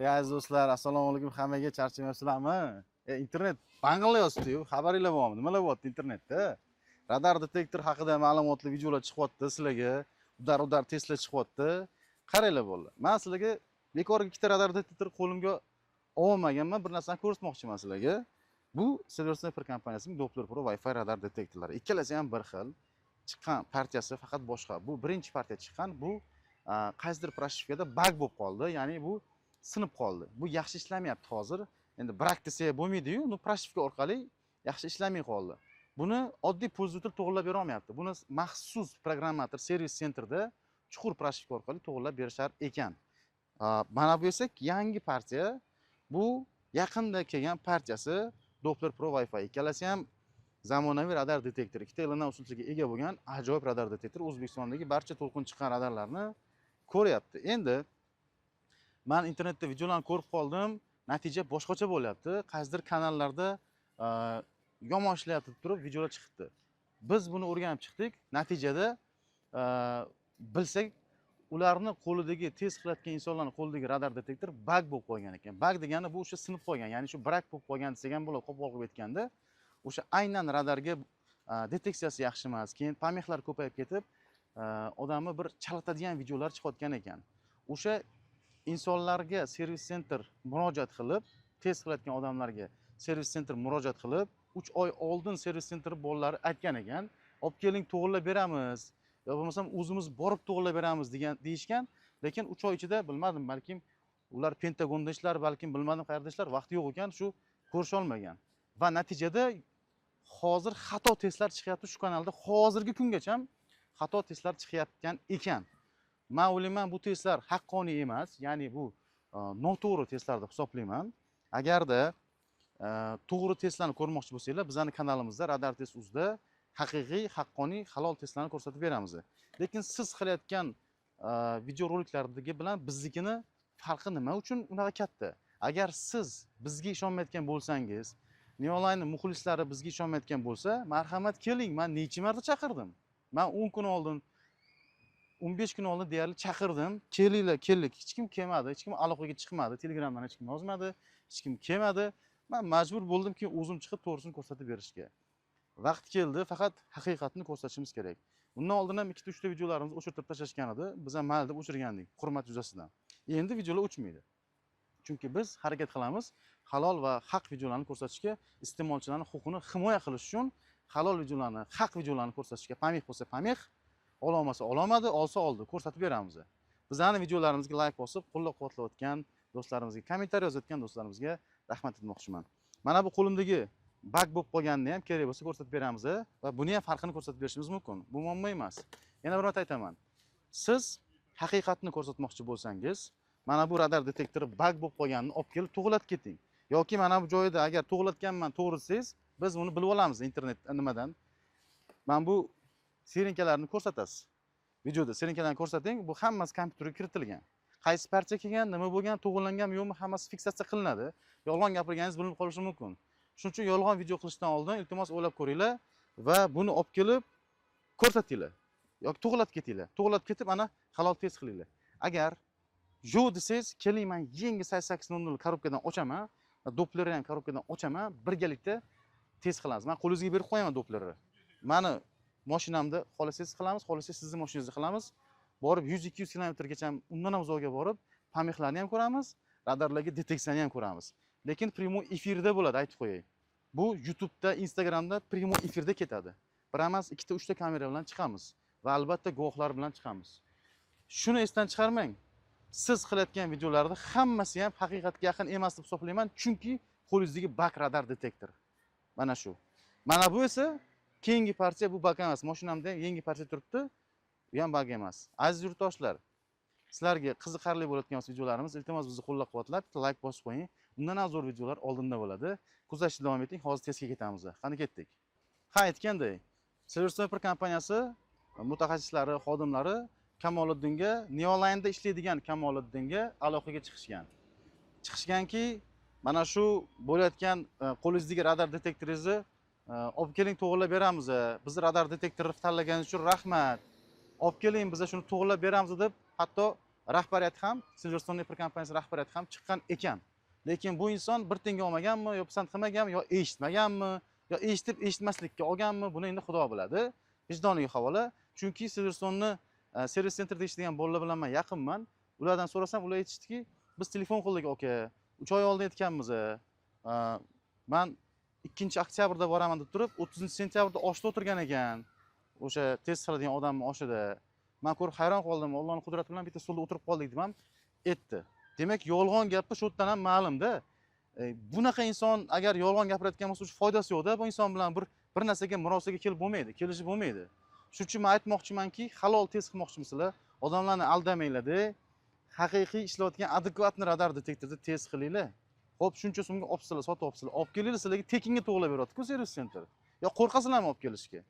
Aziz do'stlar, assalomu alaykum hammaga. Charchamayapsizlarmi? Internet banglayapti-yu, xabaringlar bormi? Nimalar bo'lyapti internetda? Radar detektor haqida ma'lumotli videolar chiqyapti sizlarga. Udar Tesla chiqyapti. Qaranglar bolalar. Men sizlarga bekorga ikkita radar detektor qo'limga olmaganman, bir narsani ko'rsatmoqchiman sizlarga. Bu Silver Sniper kompaniyasining Doppler Pro Wi-Fi radar detektorlari. Ikkalasi ham bir xil. Chiqqan partiyasi faqat boshqa. Bu birinchi partiya chiqqan. Bu qaysidir proshifkada bug bo'lib qoldi. Ya'ni bu sinib qoldi. Bu yaxshi ishlamayapti hozir. Endi brak desa bo'lmaydi-yu, bu proshifka orqali yaxshi ishlamay qoldi. Buni oddiy pulzitel to'g'rilab bera olmayapti. Buni maxsus programmator servis sentrda chuqur proshifka orqali to'g'rilab berishar ekan. Mana bu esa yangi partiya. Bu yaqinda kelgan partiyasi Doppler Pro Wi-Fi. Ikkalasi ham zamonaviy radar detektor. Ikkita ilindan usulchiga ega bo'lgan ajoyib radar detektor. O'zbekistondagi barcha to'lqin chiqqan radarlarni ko'ryapti. Endi men internetda videolarni ko'rib qoldim. Natija boshqacha bo'lyapti. Qaysidir kanallarda yomon ishlayapti deb turib videolar chiqdi. Biz buni o'rganib chiqdik. Natijada bilsak, ularni qo'lidagi test qilayotgan insonlarning qo'lidagi radar detektor bug bo'lib qolgan ekan. Bug degani bu o'sha sinib qolgan, ya'ni shu brak bo'lib qolgan degan bo'ladi, qo'pol qilib aytganda. O'sha aynan radarga deteksiyasi yaxshi emas. Keyin pomexlar ko'payib ketib, odamni bir chalatadigan videolar chiqayotgan ekan. O'sha insonlarga servis sentr murojaat qilib, test qilayotgan odamlarga servis sentr murojaat qilib, 3 oy oldin servis sentr bolalari aytgan ekan, olib keling to'g'rilab beramiz, yo bo'lmasam o'zimiz borib to'g'rilab beramiz degan deyishgan, lekin 3 oy ichida bilmadim, balkim ular Pentagonda ishlar, balkim bilmadim qayerda ishlar, vaqti yo'q ekan, shu ko'risha olmagan. Va natijada hozir xato testlar chiqyapti shu kanalda, hozirgi kungacha xato testlar chiqayotgan ekan. Men o'ylayman bu testlar haqqoniy emas, ya'ni bu noto'g'ri testlar deb hisoblayman. Agarda to'g'ri testlarni ko'rmoqchi bo'lsanglar, bizning kanalimizda Radar Test uzda haqiqiy, haqqoniy, halol testlarni ko'rsatib beramiz. Lekin siz qilayotgan videoroliklardagi bilan biznikini farqi nima uchun unaqa katta? Agar siz bizga ishonmayotgan bo'lsangiz, Neoline muxlislari bizga ishonmayotgan bo'lsa, marhamat keling, men necha marta chaqirdim. Men 10 kun oldin 15 kun oldin deyarli chaqirdim. Kelinglar, keldik. Hech kim kelmadi, hech kim aloqaga chiqmadi, Telegramdan hech kim yozmadi, hech kim kelmadi. Men majbur bo'ldimki, o'zim chiqib to'g'risini ko'rsatib berishga. Vaqt keldi, faqat haqiqatni ko'rsatishimiz kerak. Bundan oldin ham 2-3 ta videolarimizni o'chirib tashlashgan edi. Biz ham mayli deb o'chirgandik, hurmat yuzasidan. Endi videolar o'chmaydi. Chunki biz harakat qilamiz halol va haq videolarni ko'rsatishga, iste'molchilarning huquqini himoya qilish uchun halol videolarni, haq videolarni ko'rsatishga, pamih bo'lsa pamih, ololmasa ololmadi, olsa oldi, ko'rsatib beramiz. Bizning videolarimizga like bosib, qo'llab-quvvatlayotgan do'stlarimizga, kommentariy yozayotgan do'stlarimizga rahmat aytmoqchiman. Mana bu qo'limdagi bug bo'lib qolganini ham kerak bo'lsa ko'rsatib beramiz va buni ham farqini ko'rsatib berishimiz mumkin. Bu muammo emas. Yana bir marta aytaman. Siz haqiqatni ko'rsatmoqchi bo'lsangiz, mana bu radar detektori bug bo'lib qolganini olib kelib to'g'rilatib keting. Yoki mana bu joyda agar to'g'rilatganman to'g'ri desangiz, biz uni bilib olamiz internet nimadan. Men bu serinkalarni ko'rsatasiz. Videoda serinkalarni ko'rsating, bu hammasi kompyuterga kiritilgan. Qaysi partiya kelgan, nima bo'lgan, to'g'rilanganmi yo'qmi, hammasi fiksatsiya qilinadi. Yolg'on gapirganingiz bilinib qolishi mumkin. Shuning uchun yolg'on video qilishdan oldin iltimos o'ylab ko'ringlar va buni olib kelib ko'rsatinglar. Yoki to'g'rilatib ketinglar. To'g'rilatib ketib ana halol test qilinglar. Agar yo'q desangiz, keling, men yangi 8800 korobkadan ochaman, Dopplerni ham korobkadan ochaman, birgalikda test qilamiz. Men qo'lingizga berib qo'yaman Dopplerni. Meni mashinamda xohlasangiz qilamiz, xohlasangiz sizning mashinangizda qilamiz. Borib 100-200 kilometrgacha undan ham uzoqga borib, pamexlarni ham ko'ramiz, radarlarga deteksiyani ham ko'ramiz. Lekin primoy efirda bo'ladi, aytib qo'yay. Bu YouTube'da, Instagramda primoy efirda ketadi. Bir emas, 2-3 ta kamera bilan chiqamiz va albatta guvohlar bilan chiqamiz. Shuni esdan chiqarmang. Siz qilayotgan videolarda hammasi ham haqiqatga yaqin emas deb hisoblayman, chunki qo'lingizdagi bug radar detektor. Mana shu. Mana bu esa keyingi partiya, bu bug emas. Mashinamda ham yangi partiya turibdi. Bu ham bug emas. Aziz yurtdoshlar, sizlarga qiziqarli bo'layotgan videolarimiz, iltimos bizni qo'llab-quvvatlab, like bosib qo'ying. Bundan ham zo'r videolar oldinda bo'ladi. Kuzatishda davom eting. Hozir testga ketamiz. Qani ketdik. Ha, aytgandek, Silver Sniper kompaniyasi mutaxassislari, xodimlari Kamoliddinga, Neoline'da ishlaydigan Kamoliddinga aloqaga chiqishganki, mana shu bo'layotgan qo'lingizdagi radar detektoringizni olib keling to'g'rilab beramiz. Biz radar detektorini tanlaganingiz uchun rahmat. Olib keling, biz shuni to'g'rilab beramiz deb, hatto rahbariyati ham, Silverstone Nepal kompaniyasi rahbariyati ham chiqqan ekan. Lekin bu inson bir tenga olmaganmi, yo pisand qilmaganmi, yo eshitmaganmi, yo eshitib eshitmaslikka olganmi, buni endi Xudo biladi. Vijdoniga havola. Chunki Silverstone'ni servis sentrda ishlaydigan bolalar bilan men yaqinman. Ulardan so'rasam, ular aytishdiki, biz telefon qildik aka, 3 oy oldin aytganmiz. Men 2-oktyabrda boraman deb turib, 30-sentyabrda oshda o'tirgan ekan. O'sha test qiladigan odamning oshida. Men ko'rib hayron qoldim. Allohning qudrati bilan bitta stolda o'tirib qoldik deb ham aytdi. Demak, yolg'on gapni shu yerdan ham ma'lum-da. Bunaqa inson agar yolg'on gapirayotgan bo'lsa, uch foydasi yo'q-da. Bu inson bilan bir narsaga murosaga kelib bo'lmaydi, kelishib bo'lmaydi. Shuning uchun men aytmoqchimanki, halol test qilmoqchimisizlar, odamlarni aldamanglar-da. Haqiqiy ishlayotgan adekvatni radar detektorda test qilinglar. Xo'p, shuncha so'mga olibsizlar, sotib olibsizlar. Olib kelinglar, sizlarga tekinga to'g'rilab beradi-ku servis sentr. Yo qo'rqasizlarmi olib kelishga?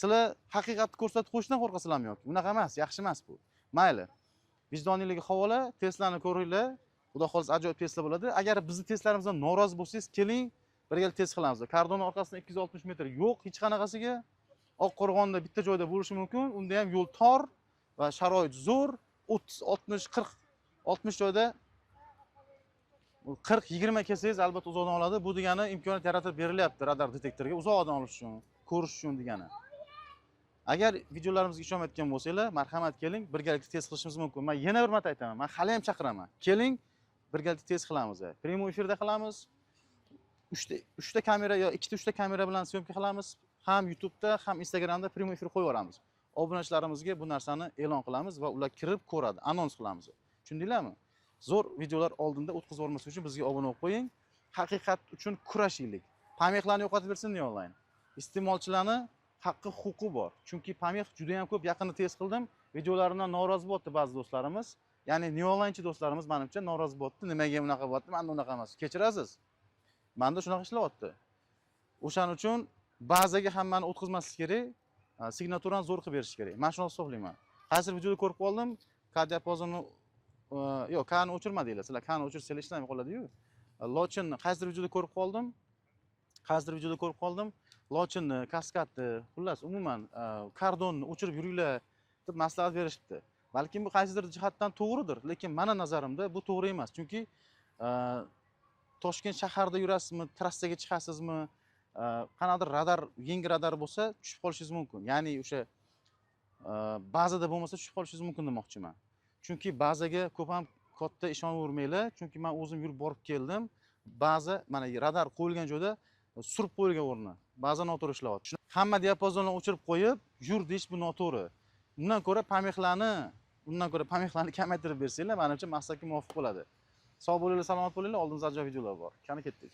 Sizlar haqiqatni ko'rsatib qo'yishdan qo'rqasizlarmi yoki? Bunaqa emas, yaxshi emas bu. Mayli. Vijdoningizga havola, testlarni ko'ringlar. Xudo xohlasa ajoyib testlar bo'ladi. Agar bizning testlarimizdan norozi bo'lsangiz, keling, birgalikda test qilamiz. Kardonni orqasidan 260 metr yo'q, hech qanaqasiga. Oqqo'rg'onda bitta joyda bo'lishi mumkin. Unda ham yo'l tor va sharoit zo'r. 30, 60, 40, 60 joyda 40-20 kelsangiz albatta uzoqdan oladi. Bu degani imkoniyat yaratib berilyapti radar detektorga uzoqdan olish uchun, ko'rish uchun degani. Agar videolarimizga ishonmayotgan bo'lsanglar, marhamat keling, birgalikda test qilishimiz mumkin. Men yana bir marta aytaman, men hali ham chaqiraman. Keling, birgalikda test qilamiz. Primo efirda qilamiz. 3 ta kamera yo 2 ta 3 ta kamera bilan syomka qilamiz. Ham YouTube'da, ham Instagram'da primo efir qo'yib yuboramiz. Obunachilarimizga bu narsani e'lon qilamiz va ular kirib ko'radi, anons qilamiz. Tushundinglarmi? Zo'r videolar oldinda o'tkazib o'rmaslik uchun bizga obuna bo'lib qo'ying. Haqiqat uchun kurashaylik. Pamexlarni yo'qotib bersin onlayn. Iste'molchilarning haqqi, huquqi bor. Chunki Pamex juda ham ko'p yaqinda test qildim. Videolarimdan norozi bo'ldi ba'zi do'stlarimiz. Ya'ni neonlaynchi do'stlarimiz menimcha norozi bo'ldi. Nimaga bunaqa bo'lyapti? Menda unaqa emas. Kechirasiz. Menda shunaqa ishlayapti. O'shaning uchun bazaga hammani o'tkazmaslik kerak. Signaturani zo'r qilib berish kerak. Men shuni hisoblayman. Hozir videoda ko'rib qoldim. Kadiapozonni yo'q, kani o'chirmadinglar. Sizlar kani o'chirsanglar ishlamay qoladi-yu. Lochin qaysidir videoda ko'rib qoldim. Lochinni, kaskadni, xullas umuman kardonni o'chirib yuringlar deb maslahat berishibdi. Balkim bu qaysidir jihatdan to'g'ridir, lekin meni nazarimda bu to'g'ri emas. Chunki Toshkent shaharda yurasizmi, trassaga chiqasizmi, qanaqadir radar, yangi radar bo'lsa, tushib qolishingiz mumkin. Ya'ni o'sha bazada bo'lmasa tushib qolishingiz mumkin demoqchiman. Chunki bazaga ko'p ham katta ishonavermanglar, chunki men o'zim yurib borib keldim. Baza, mana radar qo'yilgan joyda surib qo'yilgan o'rni. Ba'zan noto'g'ri ishlayapti. Hamma diapazonni o'chirib qo'yib, yur deyish bu noto'g'ri. Bundan ko'ra Pamexlarni kamaytirib bersanglar, menimcha maqsadga muvofiq bo'ladi. Sog' bo'linglar, salomat bo'linglar. Oldimizda ajoyib videolar bor. Qani ketdik.